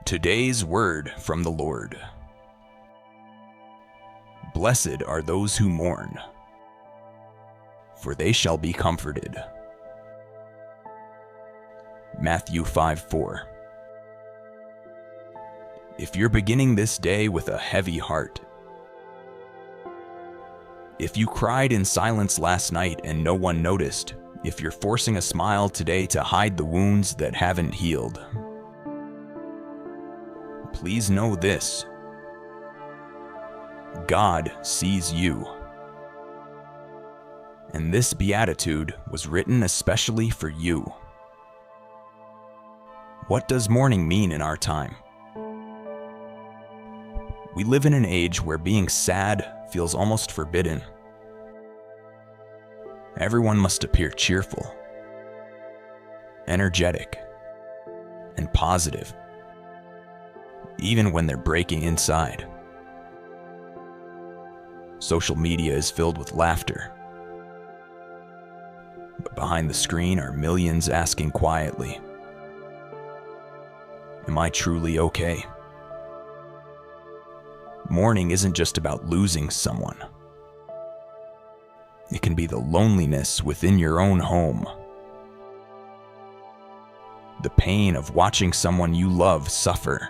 Today's word from the Lord. Blessed are those who mourn, for they shall be comforted. Matthew 5:4. If you're beginning this day with a heavy heart, if you cried in silence last night and no one noticed, if you're forcing a smile today to hide the wounds that haven't healed, please know this: God sees you. And this beatitude was written especially for you. What does mourning mean in our time? We live in an age where being sad feels almost forbidden. Everyone must appear cheerful, energetic, and positive, even when they're breaking inside. Social media is filled with laughter, but behind the screen are millions asking quietly, "Am I truly okay?" Mourning isn't just about losing someone. It can be the loneliness within your own home, the pain of watching someone you love suffer,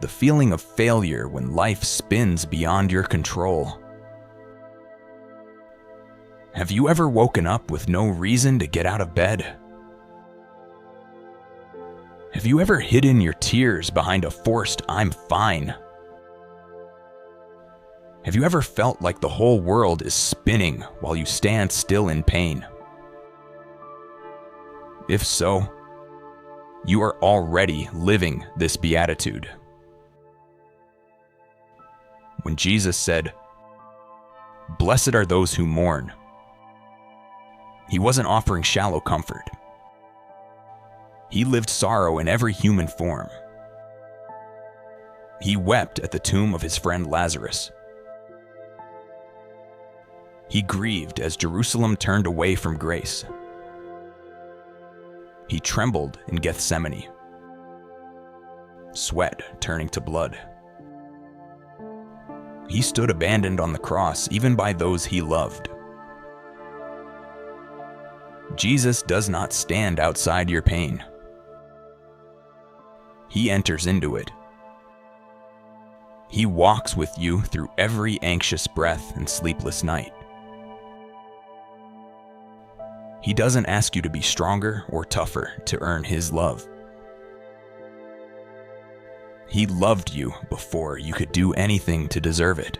the feeling of failure when life spins beyond your control. Have you ever woken up with no reason to get out of bed? Have you ever hidden your tears behind a forced "I'm fine"? Have you ever felt like the whole world is spinning while you stand still in pain? If so, you are already living this beatitude. When Jesus said, "Blessed are those who mourn," he wasn't offering shallow comfort. He lived sorrow in every human form. He wept at the tomb of his friend Lazarus. He grieved as Jerusalem turned away from grace. He trembled in Gethsemane, sweat turning to blood. He stood abandoned on the cross, even by those he loved. Jesus does not stand outside your pain. He enters into it. He walks with you through every anxious breath and sleepless night. He doesn't ask you to be stronger or tougher to earn his love. He loved you before you could do anything to deserve it.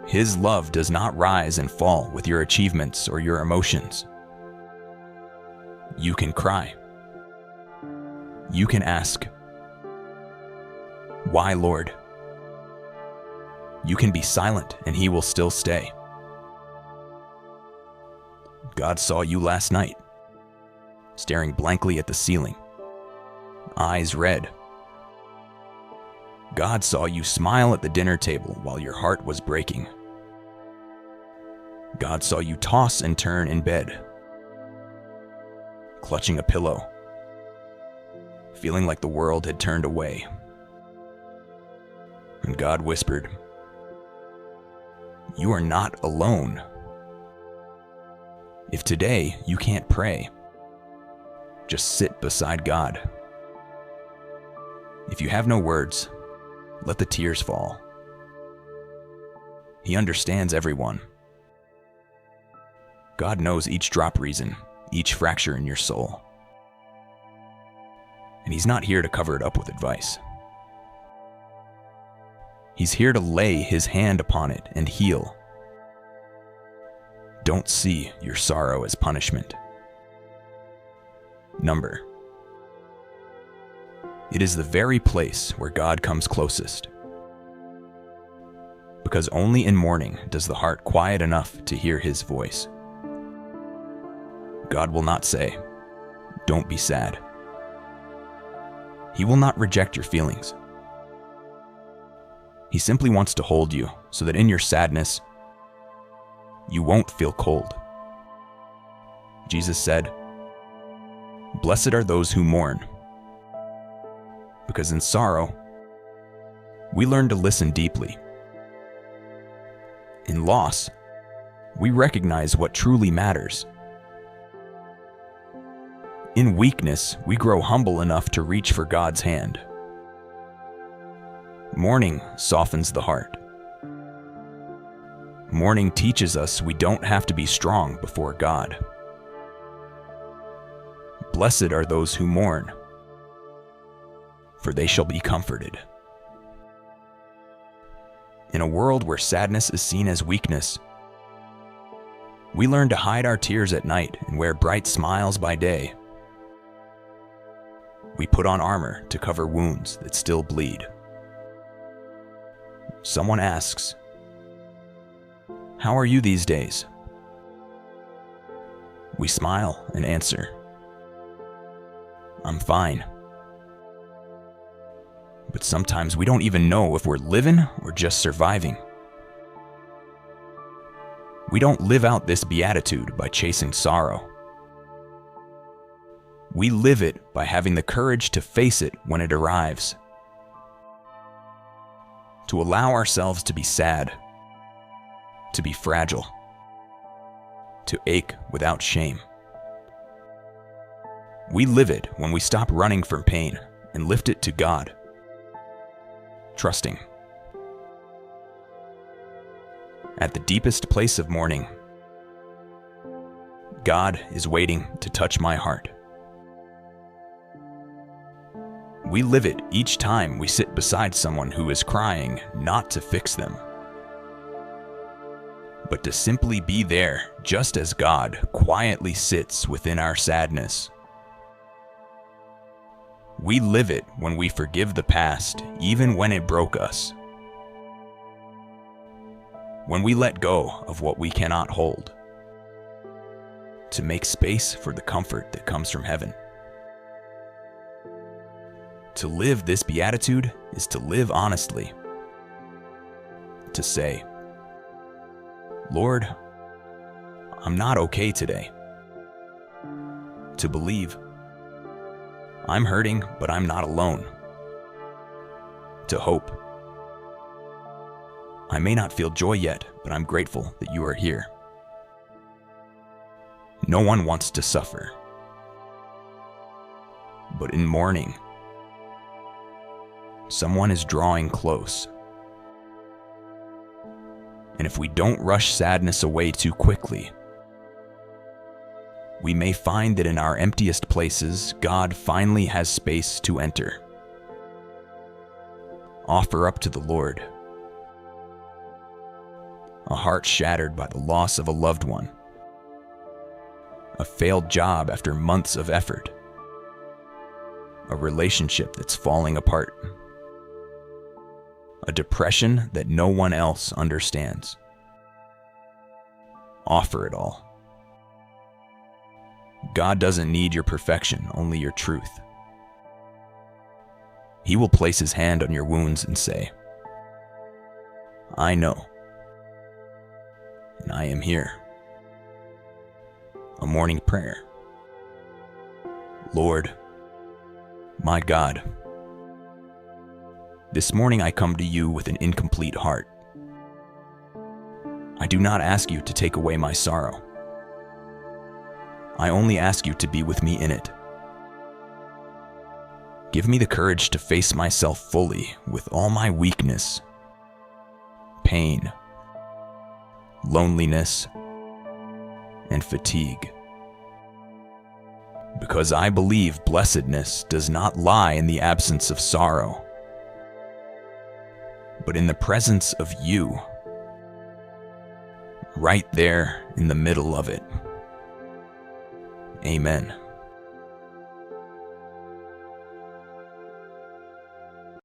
His love does not rise and fall with your achievements or your emotions. You can cry. You can ask, "Why, Lord?" You can be silent and he will still stay. God saw you last night, staring blankly at the ceiling, eyes red. God saw you smile at the dinner table while your heart was breaking. God saw you toss and turn in bed, clutching a pillow, feeling like the world had turned away. And God whispered, "You are not alone." If today you can't pray, just sit beside God. If you have no words, let the tears fall. He understands everyone. God knows each drop reason, each fracture in your soul. And he's not here to cover it up with advice. He's here to lay his hand upon it and heal. Don't see your sorrow as punishment. It is the very place where God comes closest. Because only in mourning does the heart quiet enough to hear his voice. God will not say, "Don't be sad." He will not reject your feelings. He simply wants to hold you so that in your sadness, you won't feel cold. Jesus said, Blessed are those who mourn, because in sorrow, we learn to listen deeply. In loss, we recognize what truly matters. In weakness, we grow humble enough to reach for God's hand. Mourning softens the heart. Mourning teaches us we don't have to be strong before God. Blessed are those who mourn, for they shall be comforted. In a world where sadness is seen as weakness, we learn to hide our tears at night and wear bright smiles by day. We put on armor to cover wounds that still bleed. Someone asks, "How are you these days?" We smile and answer, "I'm fine." But sometimes we don't even know if we're living or just surviving. We don't live out this beatitude by chasing sorrow. We live it by having the courage to face it when it arrives. To allow ourselves to be sad, to be fragile, to ache without shame. We live it when we stop running from pain and lift it to God, trusting. At the deepest place of mourning, God is waiting to touch my heart. We live it each time we sit beside someone who is crying, not to fix them, but to simply be there just as God quietly sits within our sadness. We live it when we forgive the past, even when it broke us. When we let go of what we cannot hold, to make space for the comfort that comes from heaven. To live this beatitude is to live honestly. To say, "Lord, I'm not okay today." To believe, "I'm hurting, but I'm not alone." To hope, "I may not feel joy yet, but I'm grateful that you are here." No one wants to suffer. But in mourning, someone is drawing close. And if we don't rush sadness away too quickly, we may find that in our emptiest places, God finally has space to enter. Offer up to the Lord a heart shattered by the loss of a loved one, a failed job after months of effort, a relationship that's falling apart, a depression that no one else understands. Offer it all. God doesn't need your perfection, only your truth. He will place his hand on your wounds and say, "I know, and I am here." A morning prayer. Lord, my God, this morning I come to you with an incomplete heart. I do not ask you to take away my sorrow. I only ask you to be with me in it. Give me the courage to face myself fully with all my weakness, pain, loneliness, and fatigue. Because I believe blessedness does not lie in the absence of sorrow, but in the presence of you, right there in the middle of it. Amen.